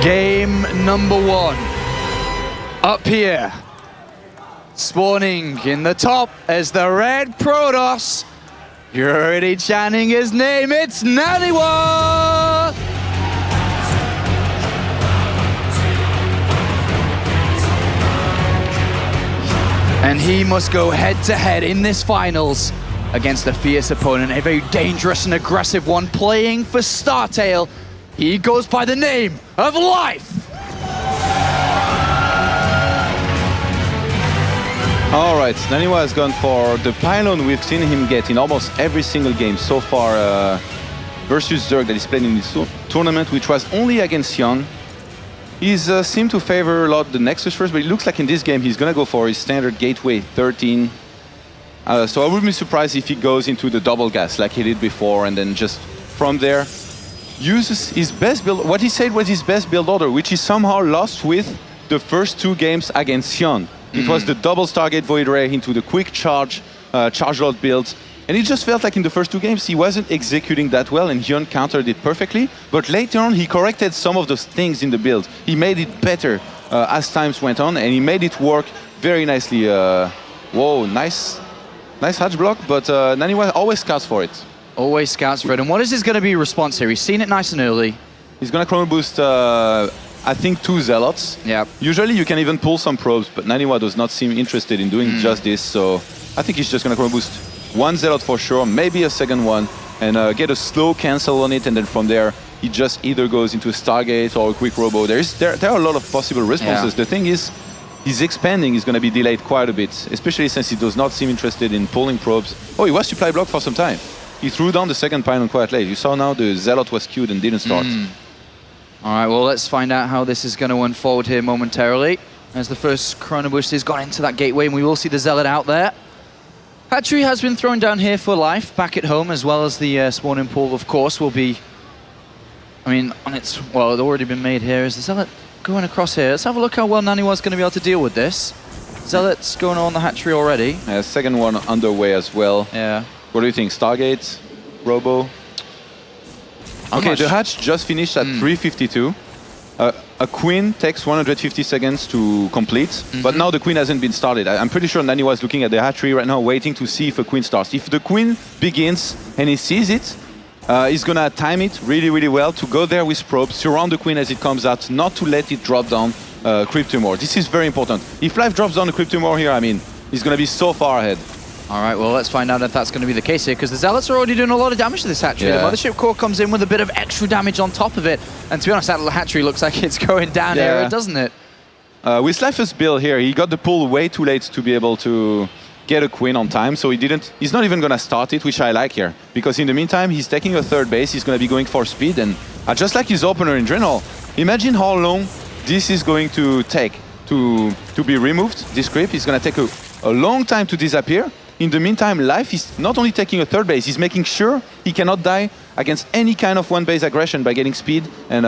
Game number 1. Up here. Spawning in the top as the red Protoss. You're already chanting his name. It's NaNiwa! And he must go head-to-head in this finals against a fierce opponent, a very dangerous and aggressive one, playing for Startail. He goes by the name of Life. All right, NaNiwa has gone for the pylon we've seen him get in almost every single game so far versus Zerg that he's played in this tournament, which was only against Hyun. He's seemed to favor a lot the Nexus first, but it looks like in this game he's going to go for his standard Gateway 13. So I wouldn't be surprised if he goes into the double gas like he did before, and then just from there uses his best build, what he said was his best build order, which he somehow lost with the first 2 games against Hyun. It was the double Stargate Void Ray into the quick charge, charge load build. And it just felt like in the first 2 games he wasn't executing that well, and Hyun countered it perfectly. But later on he corrected some of those things in the build. He made it better as times went on, and he made it work very nicely. Whoa, nice hatch block, but NaNiwa always scouts for it. Always scouts for it. And what is his going to be response here? He's seen it nice and early. He's going to chrono boost, I think, 2 Zealots. Yeah. Usually you can even pull some probes, but NaNiwa does not seem interested in doing just this, so I think he's just going to chrono boost 1 Zealot for sure, maybe a second one, and get a slow cancel on it, and then from there he just either goes into a Stargate or a quick Robo. There are a lot of possible responses. The thing is, his expanding is going to be delayed quite a bit, especially since he does not seem interested in pulling probes. Oh, he was supply blocked for some time. He threw down the second pylon quite late. You saw now the Zealot was queued and didn't start. All right, well, let's find out how this is going to unfold here momentarily. As the first Chrono Boost has gone into that gateway, and we will see the Zealot out there. Hatchery has been thrown down here for Life, back at home, as well as the spawning pool, of course, will be... I mean, on its... Well, it's already been made here. Is the Zealot going across here? Let's have a look how well NaNiwa's going to be able to deal with this. Zealot's going on the hatchery already. Second one underway as well. Yeah. What do you think? Stargate? Robo? Okay, the hatch just finished at 352. A queen takes 150 seconds to complete, but now the queen hasn't been started. I'm pretty sure NaNiwa is looking at the hatchery right now, waiting to see if a queen starts. If the queen begins and he sees it, he's gonna time it really, really well to go there with probes, surround the queen as it comes out, not to let it drop down Cryptomore. This is very important. If Life drops down the Cryptomore here, I mean, he's gonna be so far ahead. All right, well, let's find out if that's going to be the case here, because the Zealots are already doing a lot of damage to this hatchery. The Mothership Core comes in with a bit of extra damage on top of it, and to be honest, that little hatchery looks like it's going down here, doesn't it? With Life's build here, he got the pull way too late to be able to get a queen on time, so he's not even going to start it, which I like here, because in the meantime, he's taking a third base, he's going to be going for speed, and just like his opener in Dreadnought, imagine how long this is going to take to be removed, this creep. Is going to take a long time to disappear. In the meantime, Life is not only taking a third base, he's making sure he cannot die against any kind of one-base aggression by getting speed and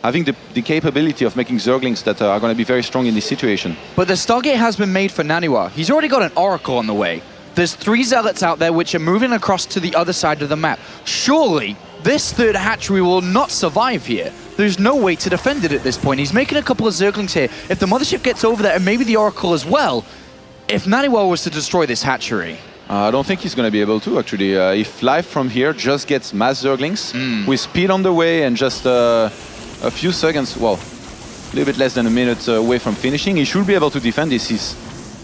having the capability of making Zerglings that are going to be very strong in this situation. But the Stargate has been made for NaNiwa. He's already got an Oracle on the way. There's 3 Zealots out there which are moving across to the other side of the map. Surely, this third hatchery will not survive here. There's no way to defend it at this point. He's making a couple of Zerglings here. If the Mothership gets over there, and maybe the Oracle as well, if NaNiwa was to destroy this hatchery... I don't think he's going to be able to, actually. If Life from here just gets mass Zerglings, with speed on the way and just a few seconds, well, a little bit less than a minute away from finishing, he should be able to defend this. He's,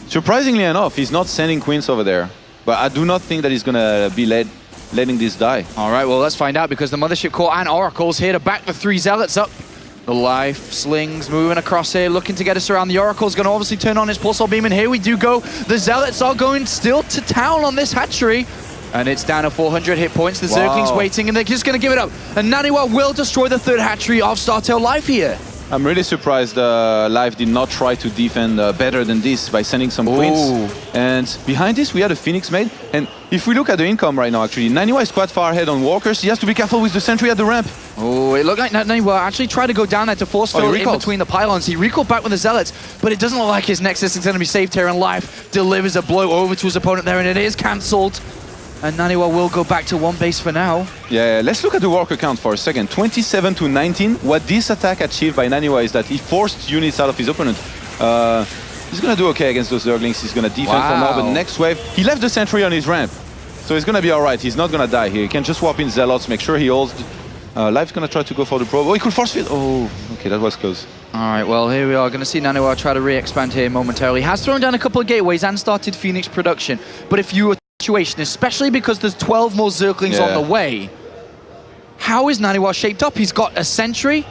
surprisingly enough, he's not sending queens over there. But I do not think that he's going to be letting this die. All right, well, let's find out, because the Mothership Core and Oracle's here to back the 3 Zealots up. The Life slings moving across here, looking to get us around. The Oracle's going to obviously turn on his pulsar beam, and here we do go. The Zealots are going still to town on this hatchery, and it's down to 400 hit points. The Zerglings waiting, and they're just going to give it up. And NaNiwa will destroy the third hatchery of Startail Life here. I'm really surprised Life did not try to defend better than this by sending some queens. And behind this, we had a Phoenix made. And if we look at the income right now, actually, NaNiwa is quite far ahead on walkers. He has to be careful with the sentry at the ramp. Oh, it looked like NaNiwa actually tried to go down there to force fill in between the pylons. He recalled back with the Zealots, but it doesn't look like his Nexus is going to be saved here, and Life delivers a blow over to his opponent there, and it is cancelled. And NaNiwa will go back to one base for now. Yeah, let's look at the worker count for a second. 27 to 19. What this attack achieved by NaNiwa is that he forced units out of his opponent. He's gonna do okay against those Zerglings. He's gonna defend for now, but next wave, he left the sentry on his ramp. So he's gonna be alright. He's not gonna die here. He can just swap in Zealots, make sure he holds. Life's gonna try to go for the probe. Oh, he could force field. Oh, okay, that was close. Alright, well, here we are. Going to see NaNiwa try to re-expand here momentarily. Has thrown down a couple of gateways and started Phoenix production. But if you were in a situation, especially because there's 12 more Zerglings on the way, how is NaNiwa shaped up? He's got a sentry.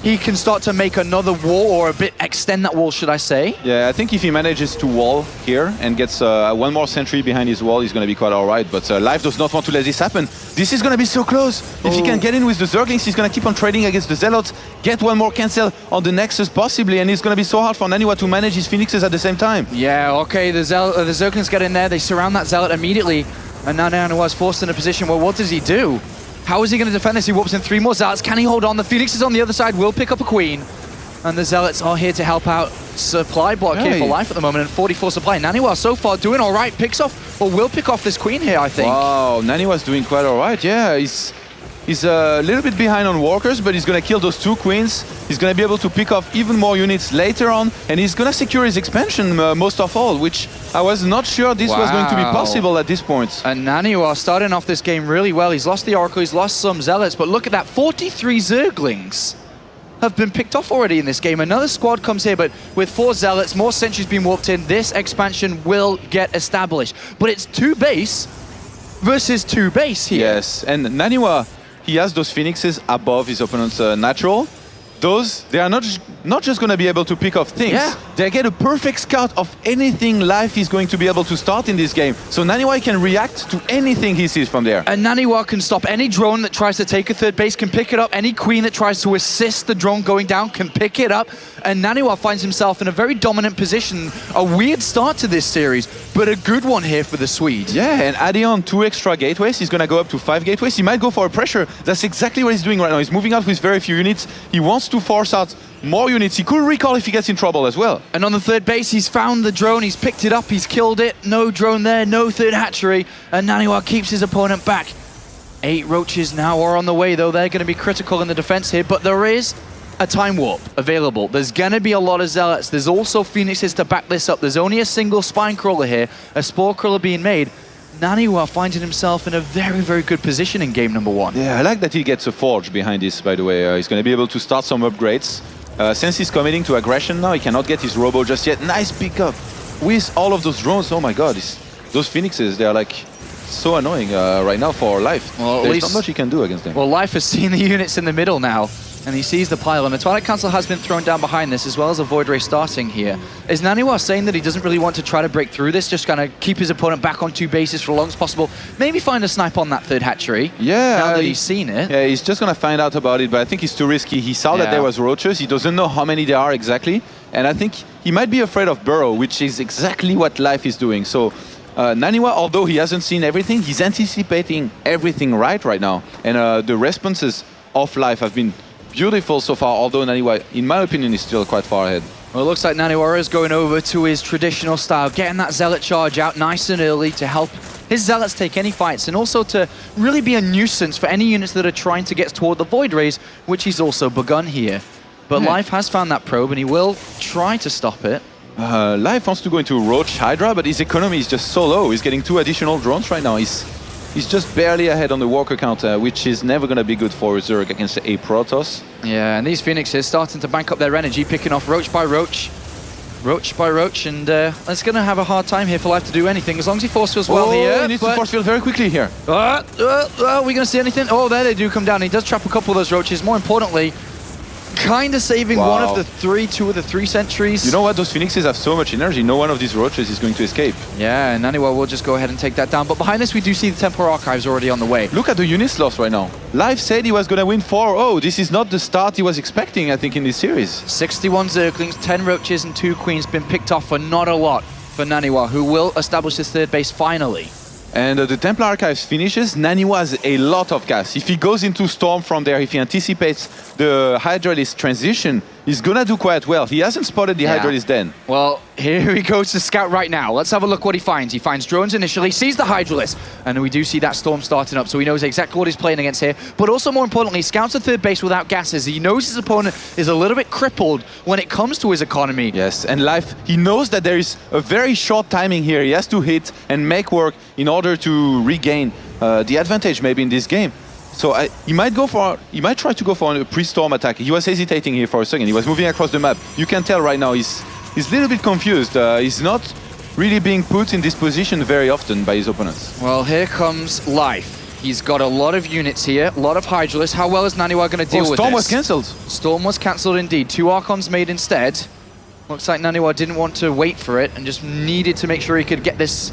He can start to make another wall, or a bit extend that wall, should I say. Yeah, I think if he manages to wall here and gets one more sentry behind his wall, he's going to be quite alright. But Life does not want to let this happen. This is going to be so close. If he can get in with the Zerglings, he's going to keep on trading against the Zealots, get one more cancel on the Nexus possibly, and it's going to be so hard for NaNiwa to manage his Phoenixes at the same time. Yeah, okay, the Zerglings get in there, they surround that Zealot immediately, and now NaNiwa's forced in a position where what does he do? How is he going to defend this? He whoops in 3 more Zealots. Can he hold on? The Phoenix is on the other side, will pick up a Queen. And the Zealots are here to help out. Supply block here for Life at the moment, and 44 supply. NaNiwa so far doing all right. Picks off, or will pick off this Queen here, I think. Wow, NaNiwa's doing quite all right. Yeah, he's a little bit behind on workers, but he's going to kill those 2 Queens. He's going to be able to pick off even more units later on, and he's going to secure his expansion most of all, which I was not sure this was going to be possible at this point. And NaNiwa starting off this game really well. He's lost the Oracle, he's lost some Zealots, but look at that, 43 Zerglings have been picked off already in this game. Another squad comes here, but with 4 Zealots, more sentries being warped in, this expansion will get established. But it's 2 base versus 2 base here. Yes, and NaNiwa, he has those Phoenixes above his opponent's natural. Those, they are not just going to be able to pick off things. Yeah. They get a perfect scout of anything Life is going to be able to start in this game. So NaNiwa can react to anything he sees from there. And NaNiwa can stop any drone that tries to take a 3rd base, can pick it up. Any Queen that tries to assist the drone going down can pick it up. And NaNiwa finds himself in a very dominant position. A weird start to this series, but a good one here for the Swede. Yeah, and adding on 2 extra gateways, he's going to go up to 5 gateways. He might go for a pressure. That's exactly what he's doing right now. He's moving out with very few units. He wants to force out more units. He could recall if he gets in trouble as well. And on the 3rd base, he's found the drone, he's picked it up, he's killed it. No drone there, no 3rd hatchery, and NaNiwa keeps his opponent back. 8 roaches now are on the way, though. They're going to be critical in the defense here, but there is a time warp available. There's going to be a lot of Zealots. There's also Phoenixes to back this up. There's only a single Spine Crawler here, a Spore Crawler being made. NaNiwa finding himself in a very, very good position in game number 1. Yeah, I like that he gets a Forge behind this, by the way. He's going to be able to start some upgrades. Since he's committing to aggression now, he cannot get his Robo just yet. Nice pickup with all of those drones. Oh my god, those Phoenixes, they are like so annoying right now for Life. Well, there's not much he can do against them. Well, Life has seen the units in the middle now, and he sees the pylon. The Twilight Council has been thrown down behind this, as well as a Void Ray starting here. Is NaNiwa saying that he doesn't really want to try to break through this, just kind of keep his opponent back on 2 bases for as long as possible? Maybe find a snipe on that 3rd hatchery, now that he's seen it. Yeah, he's just going to find out about it, but I think it's too risky. He saw that there was roaches. He doesn't know how many there are exactly, and I think he might be afraid of Burrow, which is exactly what Life is doing. So NaNiwa, although he hasn't seen everything, he's anticipating everything right now. And the responses of Life have been beautiful so far, although NaNiwa, in my opinion, is still quite far ahead. Well, it looks like NaNiwa is going over to his traditional style, getting that Zealot charge out nice and early to help his Zealots take any fights, and also to really be a nuisance for any units that are trying to get toward the Void Rays, which he's also begun here. But Life has found that probe, and he will try to stop it. Life wants to go into Roach Hydra, but his economy is just so low. He's getting 2 additional drones right now. He's just barely ahead on the Walker count, which is never going to be good for Zerg against a Protoss. Yeah, and these Phoenixes starting to bank up their energy, picking off Roach by Roach. Roach by Roach, and it's going to have a hard time here for Life to do anything, as long as he force fields well here. He needs to force field very quickly here. Are we going to see anything? Oh, there they do come down. He does trap a couple of those Roaches. More importantly, kind of saving one of the 2 of the 3 sentries. You know what? Those Phoenixes have so much energy. No one of these roaches is going to escape. Yeah, and NaNiwa will just go ahead and take that down. But behind this, we do see the Temporal Archives already on the way. Look at the unit loss right now. Life said he was going to win 4-0. This is not the start he was expecting, I think, in this series. 61 Zerglings, 10 Roaches, and 2 Queens been picked off for not a lot for NaNiwa, who will establish his 3rd base finally. And the Templar Archives finishes. NaNiwa has a lot of gas. If he goes into Storm from there, if he anticipates the Hydralist transition, he's gonna do quite well. He hasn't spotted the Hydralis den. Well, here he goes to scout right now. Let's have a look what he finds. He finds drones initially, sees the Hydralis, and we do see that storm starting up, so he knows exactly what he's playing against here. But also, more importantly, he scouts the third base without gases. He knows his opponent is a little bit crippled when it comes to his economy. Yes, and Life, he knows that there is a very short timing here. He has to hit and make work in order to regain the advantage maybe in this game. So he might try to go for a pre-storm attack. He was hesitating here for a second. He was moving across the map. You can tell right now he's a little bit confused. He's not really being put in this position very often by his opponents. Well, here comes Life. He's got a lot of units here, a lot of Hydralis. How well is NaNiwa going to deal with this? Storm was cancelled. Storm was cancelled indeed. 2 Archons made instead. Looks like NaNiwa didn't want to wait for it and just needed to make sure he could get this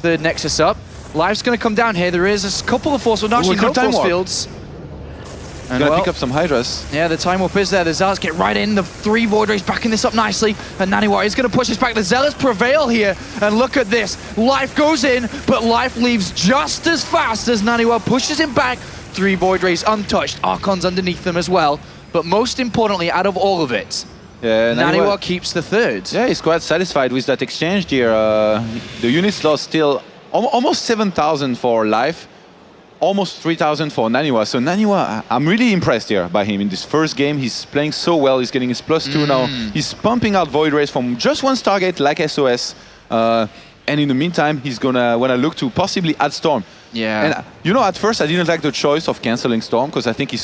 third Nexus up. Life's going to come down here. There is a couple of force fields, actually no force fields. And gonna pick up some Hydras. Yeah, the time warp is there. The Zealots get right in. The 3 Void Rays backing this up nicely. And NaNiwa is going to push this back. The Zealots prevail here. And look at this. Life goes in, but Life leaves just as fast as NaNiwa pushes him back. 3 Void Rays untouched. Archons underneath them as well. But most importantly, out of all of it, yeah, NaNiwa keeps the third. Yeah, he's quite satisfied with that exchange here. The units lost still almost 7,000 for Life, almost 3,000 for NaNiwa. So NaNiwa, I'm really impressed here by him in this first game. He's playing so well. He's getting his +2 now. He's pumping out Void Rays from just one Stargate like SOS. And in the meantime, he's gonna look to possibly add Storm. Yeah. And you know, at first I didn't like the choice of cancelling Storm because I think he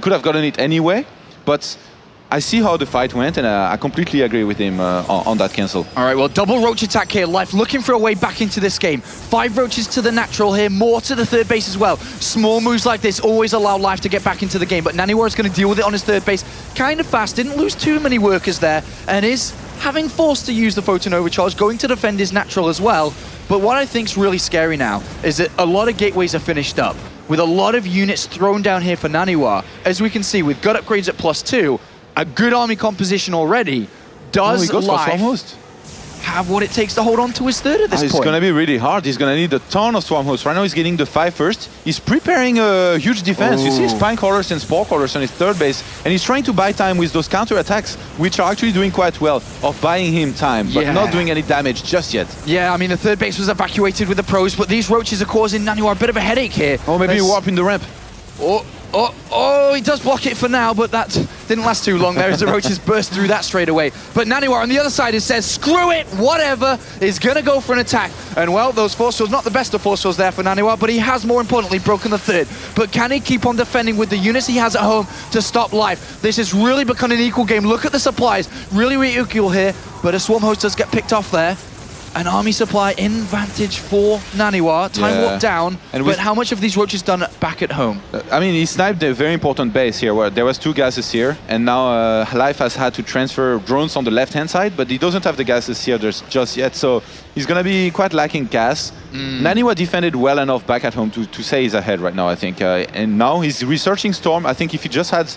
could have gotten it anyway. But I see how the fight went, and I completely agree with him on that cancel. All right, well, double Roach attack here. Life looking for a way back into this game. 5 Roaches to the natural here, more to the third base as well. Small moves like this always allow Life to get back into the game, but NaNiwa is going to deal with it on his third base kind of fast. Didn't lose too many workers there, and is having forced to use the Photon Overcharge, going to defend his natural as well. But what I think is really scary now is that a lot of gateways are finished up, with a lot of units thrown down here for NaNiwa. As we can see, with gut upgrades at +2, a good army composition already. Does Life have what it takes to hold on to his third at this point? It's going to be really hard. He's going to need a ton of Swarm Hosts. Right now he's getting the 5 first. He's preparing a huge defense. You see Spine Crawlers and Spore Crawlers on his third base, and he's trying to buy time with those counter attacks, which are actually doing quite well of buying him time, but not doing any damage just yet. Yeah, I mean, the third base was evacuated with the pros, but these Roaches are causing NaNiwa a bit of a headache here. Or maybe a warp in the ramp. Oh, he does block it for now, but that didn't last too long there as the Roaches burst through that straight away. But NaNiwa on the other side says, screw it, whatever, is going to go for an attack. And well, those force fields, not the best of force fields there for NaNiwa, but he has more importantly broken the third. But can he keep on defending with the units he has at home to stop Life? This is really becoming an equal game. Look at the supplies, really equal here, but a Swarm Host does get picked off there. An army supply advantage for NaNiwa. Time warp down, but how much of these Roaches done back at home? I mean, he sniped a very important base here where there was 2 gases here, and now Life has had to transfer drones on the left-hand side, but he doesn't have the gases here just yet, so he's going to be quite lacking gas. NaNiwa defended well enough back at home to say he's ahead right now, I think. And now he's researching Storm. I think if he just had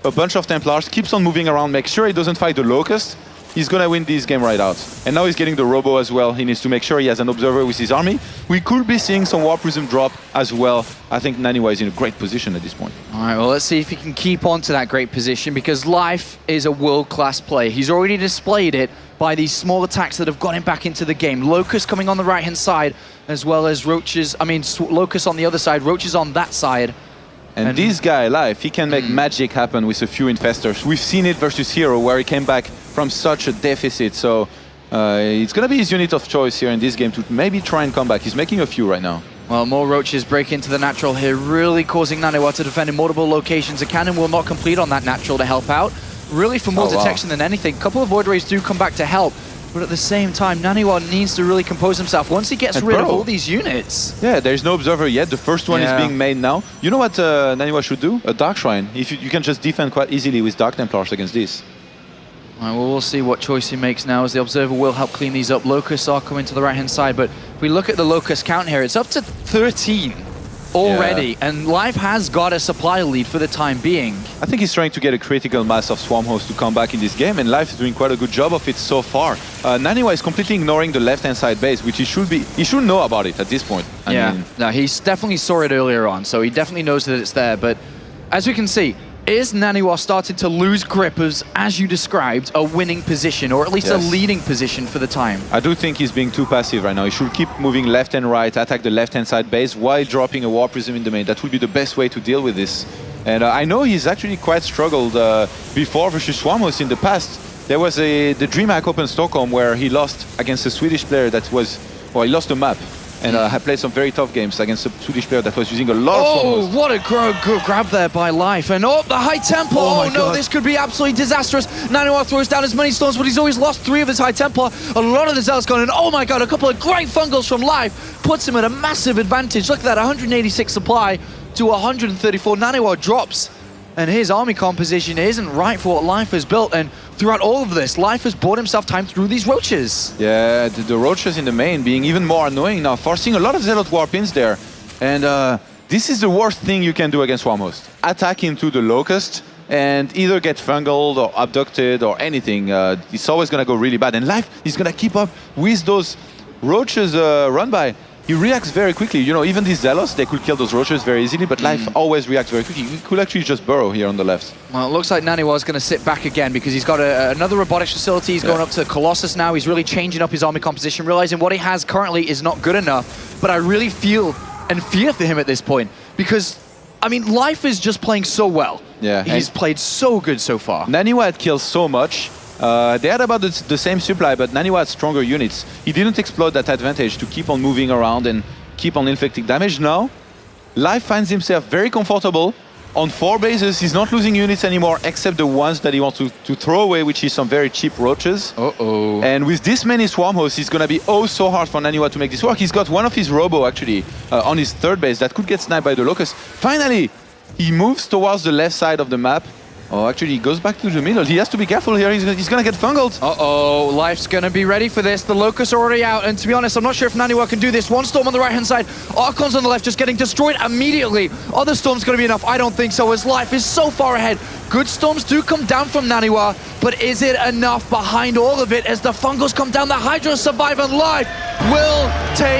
a bunch of Templars, keeps on moving around, make sure he doesn't fight the Locust, he's going to win this game right out. And now he's getting the Robo as well. He needs to make sure he has an Observer with his army. We could be seeing some Warp Prism drop as well. I think NaNiwa is in a great position at this point. All right, well, let's see if he can keep on to that great position, because Life is a world-class player. He's already displayed it by these small attacks that have got him back into the game. Locust coming on the right-hand side, as well as Roaches, Locust on the other side, Roaches on that side. And this guy, Life, he can make magic happen with a few Infestors. We've seen it versus Hero, where he came back from such a deficit. So it's going to be his unit of choice here in this game to maybe try and come back. He's making a few right now. Well, more Roaches break into the natural here, really causing NaNiwa to defend in multiple locations. A cannon will not complete on that natural to help out. Really for more detection than anything. A couple of Void Rays do come back to help. But at the same time, NaNiwa needs to really compose himself. Once he gets rid of all these units... Yeah, there's no Observer yet. The first one is being made now. You know what NaNiwa should do? A Dark Shrine. If you can just defend quite easily with Dark Templars against this. All right, well, we'll see what choice he makes now, as the Observer will help clean these up. Locusts are coming to the right-hand side, but if we look at the Locust count here, it's up to 13 already, and Life has got a supply lead for the time being. I think he's trying to get a critical mass of Swarm Hosts to come back in this game, and Life is doing quite a good job of it so far. NaNiwa is completely ignoring the left-hand side base, which he should know about it at this point. I mean, no, he definitely saw it earlier on, so he definitely knows that it's there, but as we can see, is NaNiwa starting to lose grip as you described, a winning position, or at least a leading position for the time? I do think he's being too passive right now. He should keep moving left and right, attack the left-hand side base while dropping a War Prism in the main. That would be the best way to deal with this. And I know he's actually quite struggled before versus Swarmhost in the past. There was the DreamHack Open Stockholm where he lost against a Swedish player that was, well, he lost a map. And had played some very tough games against a Swedish player that was using a lot of Swarmhost. What a good grab there by Life. And the high tempo. Oh no, this could be absolutely disastrous. NaNiwa throws down as many storms, but he's always lost 3 of his high tempo. A lot of the Zealot's gone in. Oh my god, a couple of great fungals from Life. Puts him at a massive advantage. Look at that, 186 supply to 134. NaNiwa drops. And his army composition isn't right for what Life has built. And throughout all of this, Life has bought himself time through these roaches. Yeah, the roaches in the main being even more annoying now, forcing a lot of Zealot Warp ins there. And this is the worst thing you can do against Swarmhost. Attack into the Locust and either get fungled or abducted or anything. It's always going to go really bad. And Life is going to keep up with those roaches run by. He reacts very quickly. You know, even these Zealots, they could kill those roaches very easily, but Life always reacts very quickly. He could actually just burrow here on the left. Well, it looks like NaNiwa is going to sit back again because he's got another robotics facility. He's going up to Colossus now. He's really changing up his army composition, realizing what he has currently is not good enough. But I really feel and fear for him at this point because, I mean, Life is just playing so well. Yeah, he's played so good so far. NaNiwa had killed so much. They had about the same supply, but NaNiwa had stronger units. He didn't exploit that advantage to keep on moving around and keep on inflicting damage. Now, Life finds himself very comfortable on 4 bases. He's not losing units anymore, except the ones that he wants to throw away, which is some very cheap roaches. And with this many Swarmhosts, it's going to be so hard for NaNiwa to make this work. He's got one of his robo, actually, on his 3rd base that could get sniped by the Locust. Finally, he moves towards the left side of the map. Oh, actually, he goes back to the middle. He has to be careful here. He's going to get fungled. Life's going to be ready for this. The Locusts are already out. And to be honest, I'm not sure if NaNiwa can do this. One storm on the right-hand side. Archons on the left just getting destroyed immediately. Other storms going to be enough? I don't think so, as Life is so far ahead. Good storms do come down from NaNiwa, but is it enough behind all of it as the fungals come down? The Hydra survive and Life will take